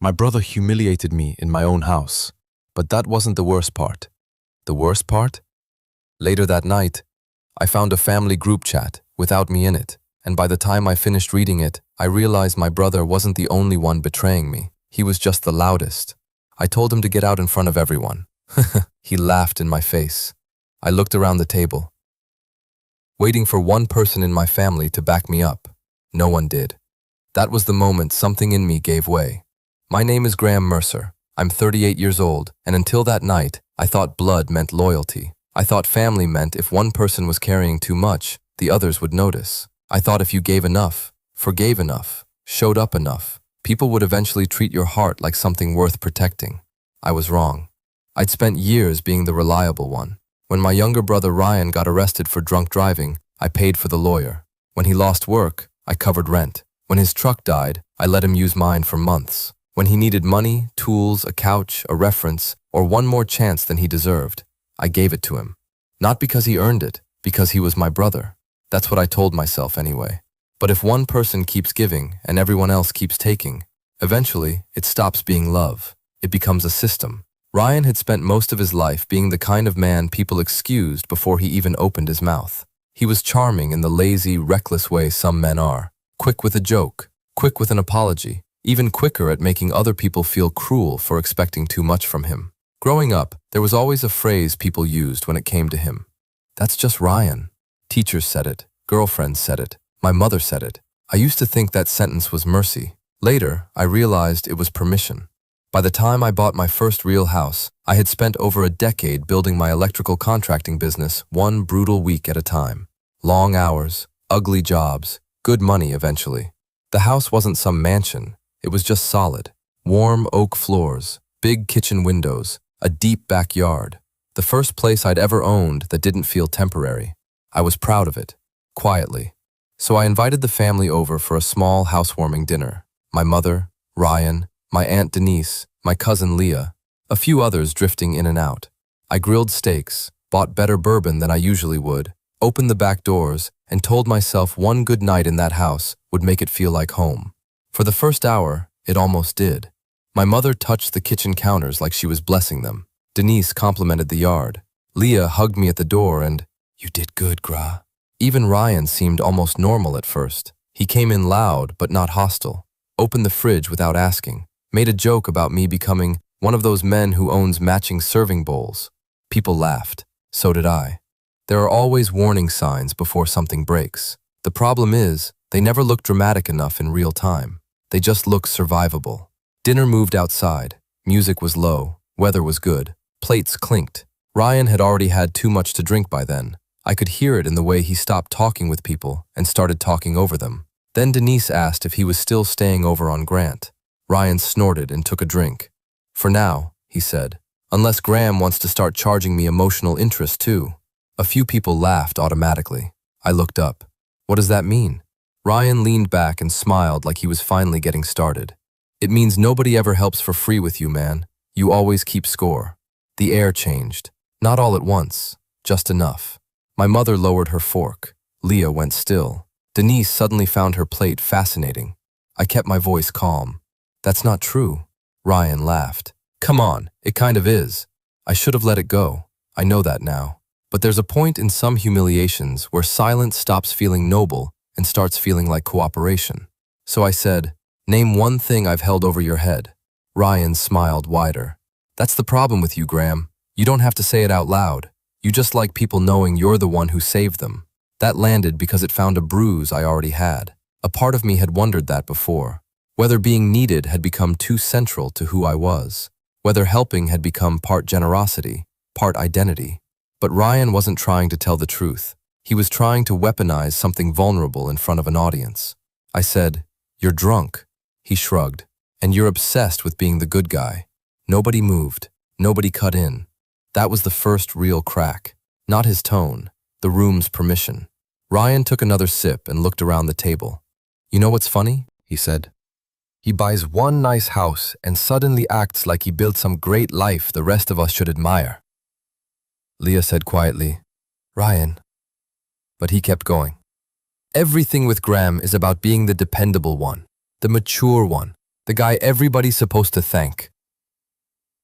My brother humiliated me in my own house. But that wasn't the worst part. The worst part? Later that night, I found a family group chat without me in it, and by the time I finished reading it, I realized my brother wasn't the only one betraying me. He was just the loudest. I told him to get out in front of everyone. He laughed in my face. I looked around the table, waiting for one person in my family to back me up. No one did. That was the moment something in me gave way. My name is Graham Mercer. I'm 38 years old, and until that night, I thought blood meant loyalty. I thought family meant if one person was carrying too much, the others would notice. I thought if you gave enough, forgave enough, showed up enough, people would eventually treat your heart like something worth protecting. I was wrong. I'd spent years being the reliable one. When my younger brother Ryan got arrested for drunk driving, I paid for the lawyer. When he lost work, I covered rent. When his truck died, I let him use mine for months. When he needed money, tools, a couch, a reference, or one more chance than he deserved, I gave it to him. Not because he earned it, because he was my brother. That's what I told myself anyway. But if one person keeps giving and everyone else keeps taking, eventually it stops being love. It becomes a system. Ryan had spent most of his life being the kind of man people excused before he even opened his mouth. He was charming in the lazy, reckless way some men are. Quick with a joke, quick with an apology, even quicker at making other people feel cruel for expecting too much from him. Growing up, there was always a phrase people used when it came to him. That's just Ryan. Teachers said it, girlfriends said it, my mother said it. I used to think that sentence was mercy. Later, I realized it was permission. By the time I bought my first real house, I had spent over a decade building my electrical contracting business one brutal week at a time. Long hours, ugly jobs, good money eventually. The house wasn't some mansion. It was just solid. Warm oak floors, big kitchen windows, a deep backyard. The first place I'd ever owned that didn't feel temporary. I was proud of it, quietly. So I invited the family over for a small housewarming dinner. My mother, Ryan, my aunt Denise, my cousin Leah, a few others drifting in and out. I grilled steaks, bought better bourbon than I usually would, opened the back doors, and told myself one good night in that house would make it feel like home. For the first hour, it almost did. My mother touched the kitchen counters like she was blessing them. Denise complimented the yard. Leah hugged me at the door and, "You did good, Gra." Even Ryan seemed almost normal at first. He came in loud but not hostile, opened the fridge without asking, made a joke about me becoming one of those men who owns matching serving bowls. People laughed. So did I. There are always warning signs before something breaks. The problem is, they never look dramatic enough in real time. They just look survivable. Dinner moved outside. Music was low. Weather was good. Plates clinked. Ryan had already had too much to drink by then. I could hear it in the way he stopped talking with people and started talking over them. Then Denise asked if he was still staying over on Grant. Ryan snorted and took a drink. "For now," he said, "unless Graham wants to start charging me emotional interest too." A few people laughed automatically. I looked up. "What does that mean?" Ryan leaned back and smiled like he was finally getting started. "It means nobody ever helps for free with you, man. You always keep score." The air changed. Not all at once, just enough. My mother lowered her fork. Leah went still. Denise suddenly found her plate fascinating. I kept my voice calm. "That's not true." Ryan laughed. "Come on, it kind of is. I should have let it go. I know that now. But there's a point in some humiliations where silence stops feeling noble and starts feeling like cooperation. So I said, 'Name one thing I've held over your head.' Ryan smiled wider. "That's the problem with you, Graham. You don't have to say it out loud. You just like people knowing you're the one who saved them." That landed because it found a bruise I already had. A part of me had wondered that before. Whether being needed had become too central to who I was. Whether helping had become part generosity, part identity. But Ryan wasn't trying to tell the truth. He was trying to weaponize something vulnerable in front of an audience. I said, "You're drunk." He shrugged. "And you're obsessed with being the good guy." Nobody moved. Nobody cut in. That was the first real crack. Not his tone, the room's permission. Ryan took another sip and looked around the table. "You know what's funny?" he said. "He buys one nice house and suddenly acts like he built some great life the rest of us should admire." Leah said quietly, "Ryan." But he kept going. "Everything with Graham is about being the dependable one, the mature one, The guy everybody's supposed to thank.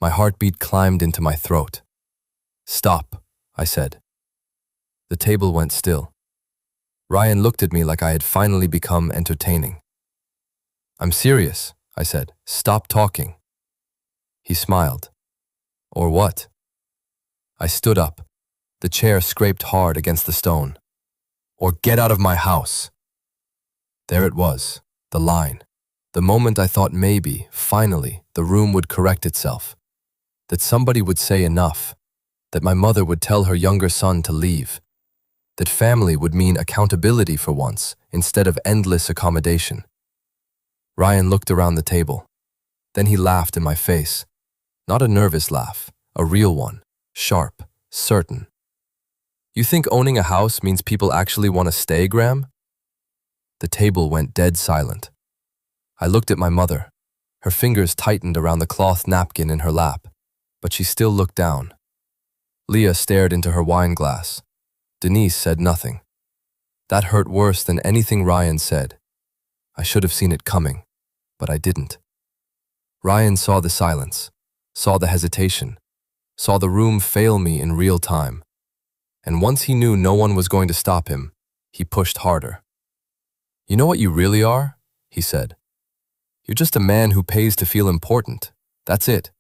My heartbeat climbed into my throat. Stop, I said. The table went still. Ryan looked at me like I had finally become entertaining. I'm serious, I said. Stop talking. He smiled. Or what? I stood up. The chair scraped hard against the stone. Or get out of my house. There it was, the line. The moment I thought maybe, finally, the room would correct itself. That somebody would say enough. That my mother would tell her younger son to leave. That family would mean accountability for once, instead of endless accommodation. Ryan looked around the table. Then he laughed in my face. Not a nervous laugh, a real one, sharp, certain. You think owning a house means people actually want to stay, Graham? The table went dead silent. I looked at my mother. Her fingers tightened around the cloth napkin in her lap, but she still looked down. Leah stared into her wine glass. Denise said nothing. That hurt worse than anything Ryan said. I should have seen it coming, but I didn't. Ryan saw the silence, saw the hesitation, saw the room fail me in real time. And once he knew no one was going to stop him, he pushed harder. You know what you really are? He said. You're just a man who pays to feel important. That's it.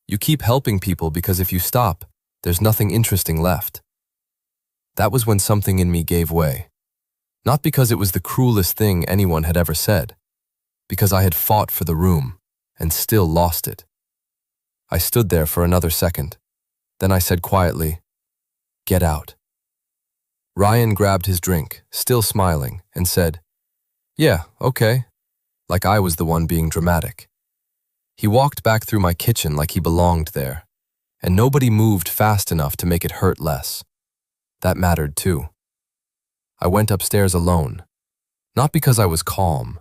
You keep helping people because if you stop, there's nothing interesting left. That was when something in me gave way. Not because it was the cruelest thing anyone had ever said, because I had fought for the room and still lost it. I stood there for another second. Then I said quietly, "Get out." Ryan grabbed his drink, still smiling, and said, "Yeah, okay," like I was the one being dramatic. He walked back through my kitchen like he belonged there, and nobody moved fast enough to make it hurt less. That mattered too. I went upstairs alone, not because I was calm,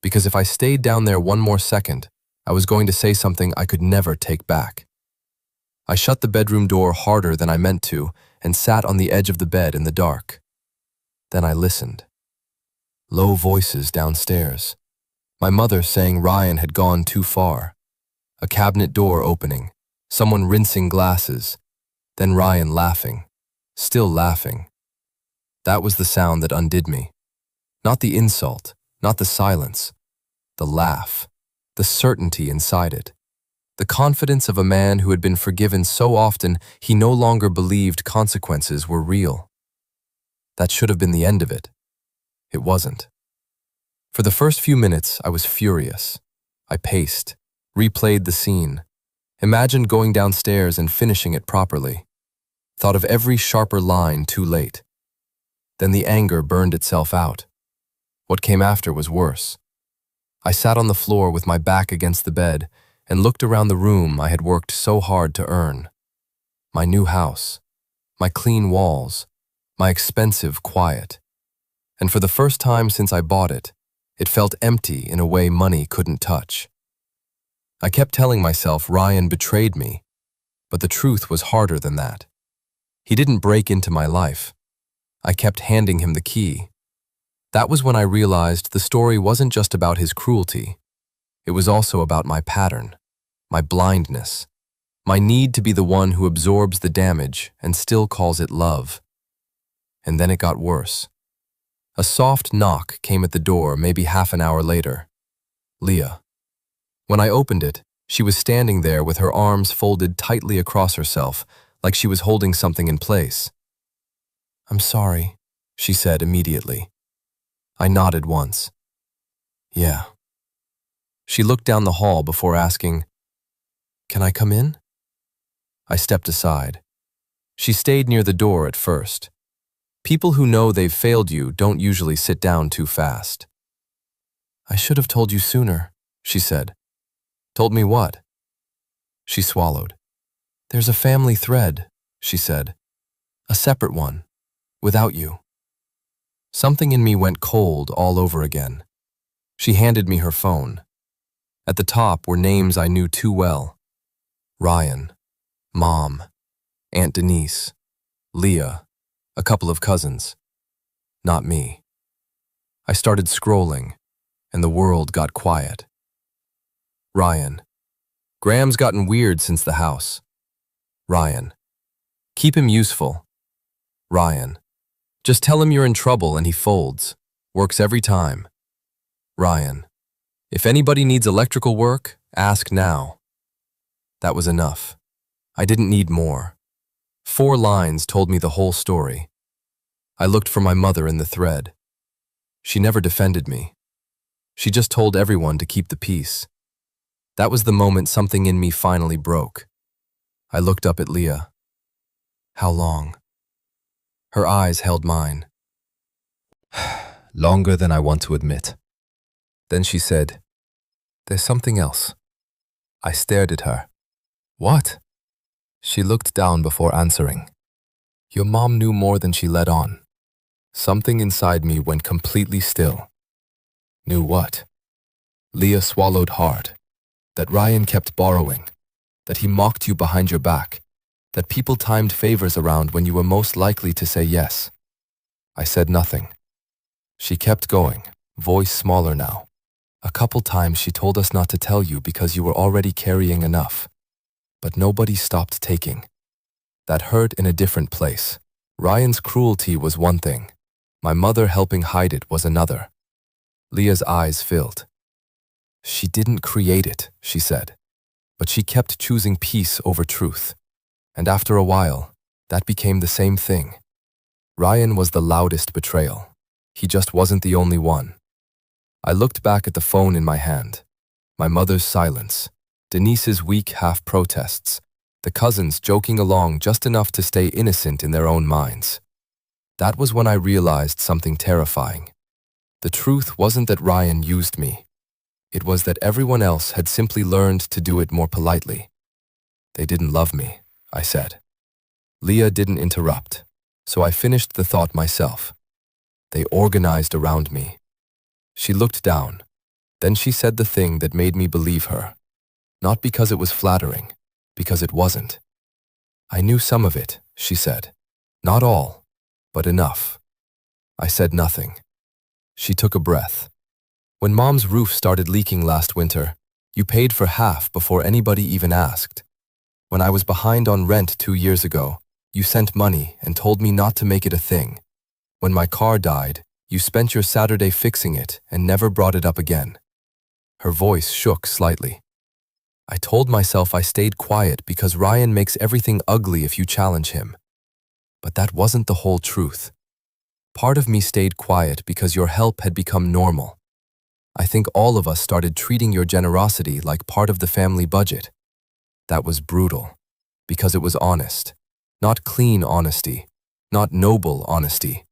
because if I stayed down there one more second, I was going to say something I could never take back. I shut the bedroom door harder than I meant to and sat on the edge of the bed in the dark. Then I listened. Low voices downstairs. My mother saying Ryan had gone too far. A cabinet door opening, someone rinsing glasses, then Ryan laughing, still laughing. That was the sound that undid me. Not the insult, not the silence, the laugh, the certainty inside it. The confidence of a man who had been forgiven so often he no longer believed consequences were real. That should have been the end of it. It wasn't. For the first few minutes, I was furious. I paced, replayed the scene, imagined going downstairs and finishing it properly, thought of every sharper line too late. Then the anger burned itself out. What came after was worse. I sat on the floor with my back against the bed and looked around the room I had worked so hard to earn. My new house, my clean walls, my expensive quiet. And for the first time since I bought it, it felt empty in a way money couldn't touch. I kept telling myself Ryan betrayed me, but the truth was harder than that. He didn't break into my life. I kept handing him the key. That was when I realized the story wasn't just about his cruelty. It was also about my pattern, my blindness, my need to be the one who absorbs the damage and still calls it love. And then it got worse. A soft knock came at the door maybe half an hour later. Leah. When I opened it, she was standing there with her arms folded tightly across herself, like she was holding something in place. "I'm sorry," she said immediately. I nodded once. "Yeah." She looked down the hall before asking, "Can I come in?" I stepped aside. She stayed near the door at first. People who know they've failed you don't usually sit down too fast. "I should have told you sooner," she said. "Told me what?" She swallowed. "There's a family thread," she said. "A separate one, without you." Something in me went cold all over again. She handed me her phone. At the top were names I knew too well. Ryan, Mom, Aunt Denise, Leah, a couple of cousins. Not me. I started scrolling, and the world got quiet. Ryan. Graham's gotten weird since the house. Ryan. Keep him useful. Ryan. Just tell him you're in trouble and he folds. Works every time. Ryan. If anybody needs electrical work, ask now. That was enough. I didn't need more. 4 lines told me the whole story. I looked for my mother in the thread. She never defended me. She just told everyone to keep the peace. That was the moment something in me finally broke. I looked up at Leah. How long? Her eyes held mine. Longer than I want to admit. Then she said, "There's something else." I stared at her. What? She looked down before answering. Your mom knew more than she let on. Something inside me went completely still. Knew what? Leah swallowed hard. That Ryan kept borrowing. That he mocked you behind your back. That people timed favors around when you were most likely to say yes. I said nothing. She kept going, voice smaller now. A couple times she told us not to tell you because you were already carrying enough. But nobody stopped taking. That hurt in a different place. Ryan's cruelty was one thing. My mother helping hide it was another. Leah's eyes filled. She didn't create it, she said. But she kept choosing peace over truth. And after a while, that became the same thing. Ryan was the loudest betrayal. He just wasn't the only one. I looked back at the phone in my hand. My mother's silence. Denise's weak half-protests. The cousins joking along just enough to stay innocent in their own minds. That was when I realized something terrifying. The truth wasn't that Ryan used me. It was that everyone else had simply learned to do it more politely. They didn't love me, I said. Leah didn't interrupt, so I finished the thought myself. They organized around me. She looked down. Then she said the thing that made me believe her. Not because it was flattering, because it wasn't. I knew some of it, she said. Not all, but enough. I said nothing. She took a breath. When Mom's roof started leaking last winter, you paid for half before anybody even asked. When I was behind on rent 2 years ago, you sent money and told me not to make it a thing. When my car died, you spent your Saturday fixing it and never brought it up again. Her voice shook slightly. I told myself I stayed quiet because Ryan makes everything ugly if you challenge him. But that wasn't the whole truth. Part of me stayed quiet because your help had become normal. I think all of us started treating your generosity like part of the family budget. That was brutal, because it was honest. Not clean honesty, not noble honesty.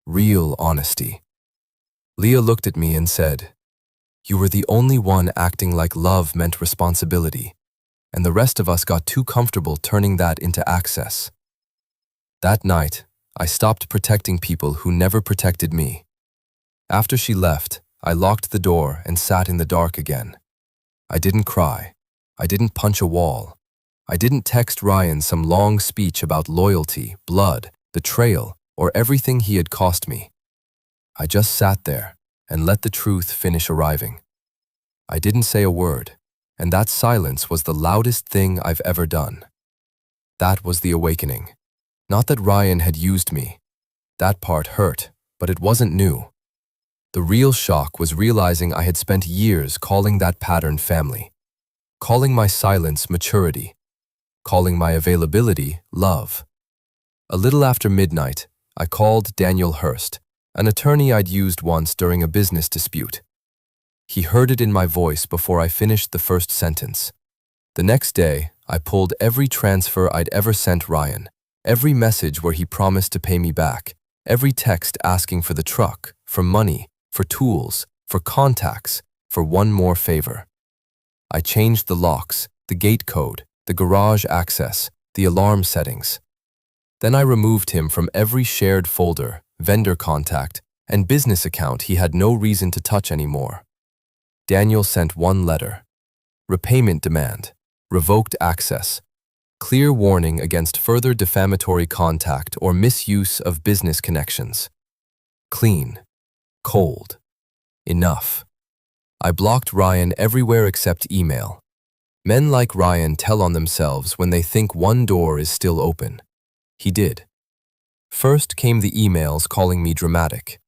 Real honesty. Leah looked at me and said, "You were the only one acting like love meant responsibility, and the rest of us got too comfortable turning that into access." That night, I stopped protecting people who never protected me. After she left, I locked the door and sat in the dark again. I didn't cry. I didn't punch a wall. I didn't text Ryan some long speech about loyalty, blood, betrayal, or everything he had cost me. I just sat there and let the truth finish arriving. I didn't say a word, and that silence was the loudest thing I've ever done. That was the awakening. Not that Ryan had used me. That part hurt, but it wasn't new. The real shock was realizing I had spent years calling that pattern family, calling my silence maturity, calling my availability love. A little after midnight, I called Daniel Hurst, an attorney I'd used once during a business dispute. He heard it in my voice before I finished the first sentence. The next day, I pulled every transfer I'd ever sent Ryan, every message where he promised to pay me back, every text asking for the truck, for money, for tools, for contacts, for one more favor. I changed the locks, the gate code, the garage access, the alarm settings. Then I removed him from every shared folder, vendor contact, and business account he had no reason to touch anymore. Daniel sent one letter. Repayment demand, revoked access, clear warning against further defamatory contact or misuse of business connections. Clean. Cold. Enough. I blocked Ryan everywhere except email. Men like Ryan tell on themselves when they think one door is still open. He did. First came the emails calling me dramatic.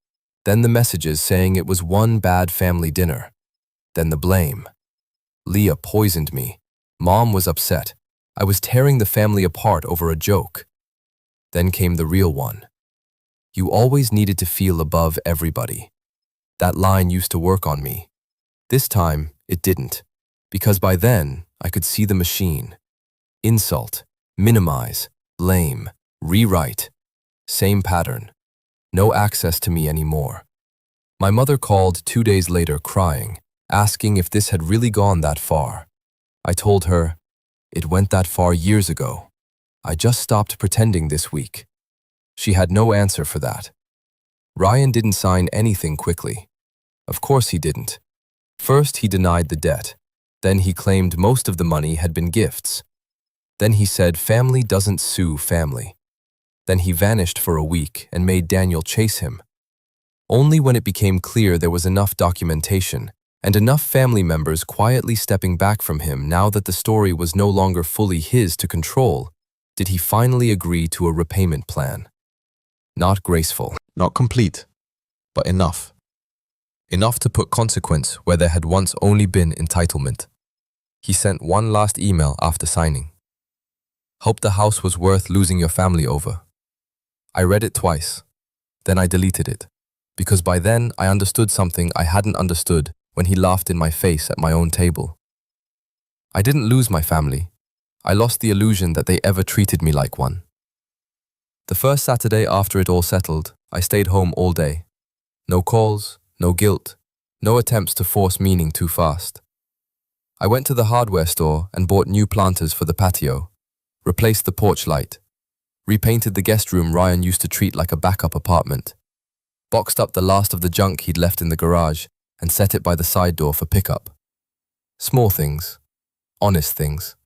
Then the messages saying it was one bad family dinner. Then the blame. Leah poisoned me. Mom was upset. I was tearing the family apart over a joke. Then came the real one. You always needed to feel above everybody. That line used to work on me. This time, it didn't. Because by then, I could see the machine. Insult, minimize, blame, rewrite. Same pattern. No access to me anymore. My mother called 2 days later crying, asking if this had really gone that far. I told her, it went that far years ago. I just stopped pretending this week. She had no answer for that. Ryan didn't sign anything quickly. Of course he didn't. First, he denied the debt. Then he claimed most of the money had been gifts. Then he said family doesn't sue family. Then he vanished for a week and made Daniel chase him. Only when it became clear there was enough documentation and enough family members quietly stepping back from him now that the story was no longer fully his to control, did he finally agree to a repayment plan. Not graceful, not complete, but enough. Enough to put consequence where there had once only been entitlement. He sent one last email after signing. Hope the house was worth losing your family over. I read it twice. Then I deleted it. Because by then I understood something I hadn't understood when he laughed in my face at my own table. I didn't lose my family. I lost the illusion that they ever treated me like one. The first Saturday after it all settled, I stayed home all day. No calls, no guilt, no attempts to force meaning too fast. I went to the hardware store and bought new planters for the patio, replaced the porch light, repainted the guest room Ryan used to treat like a backup apartment, boxed up the last of the junk he'd left in the garage and set it by the side door for pickup. Small things, honest things.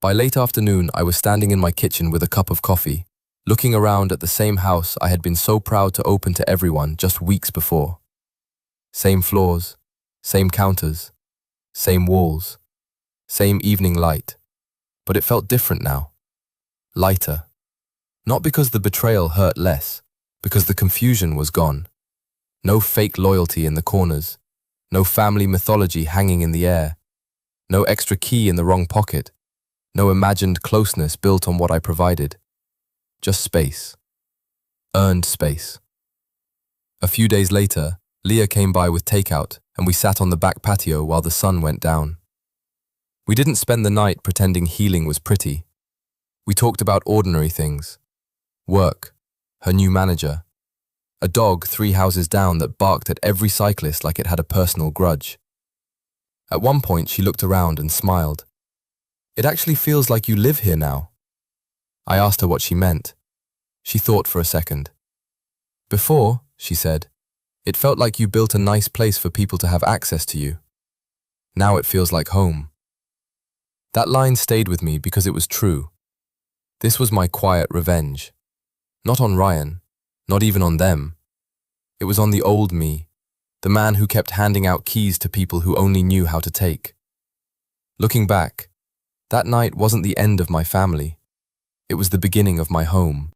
By late afternoon, I was standing in my kitchen with a cup of coffee, looking around at the same house I had been so proud to open to everyone just weeks before. Same floors, same counters, same walls, same evening light. But it felt different now. Lighter. Not because the betrayal hurt less, because the confusion was gone. No fake loyalty in the corners. No family mythology hanging in the air. No extra key in the wrong pocket. No imagined closeness built on what I provided. Just space. Earned space. A few days later, Leah came by with takeout and we sat on the back patio while the sun went down. We didn't spend the night pretending healing was pretty. We talked about ordinary things. Work, her new manager, a dog 3 houses down that barked at every cyclist like it had a personal grudge. At one point, she looked around and smiled. It actually feels like you live here now. I asked her what she meant. She thought for a second. Before, she said, it felt like you built a nice place for people to have access to you. Now it feels like home. That line stayed with me because it was true. This was my quiet revenge. Not on Ryan, not even on them. It was on the old me, the man who kept handing out keys to people who only knew how to take. Looking back, that night wasn't the end of my family. It was the beginning of my home.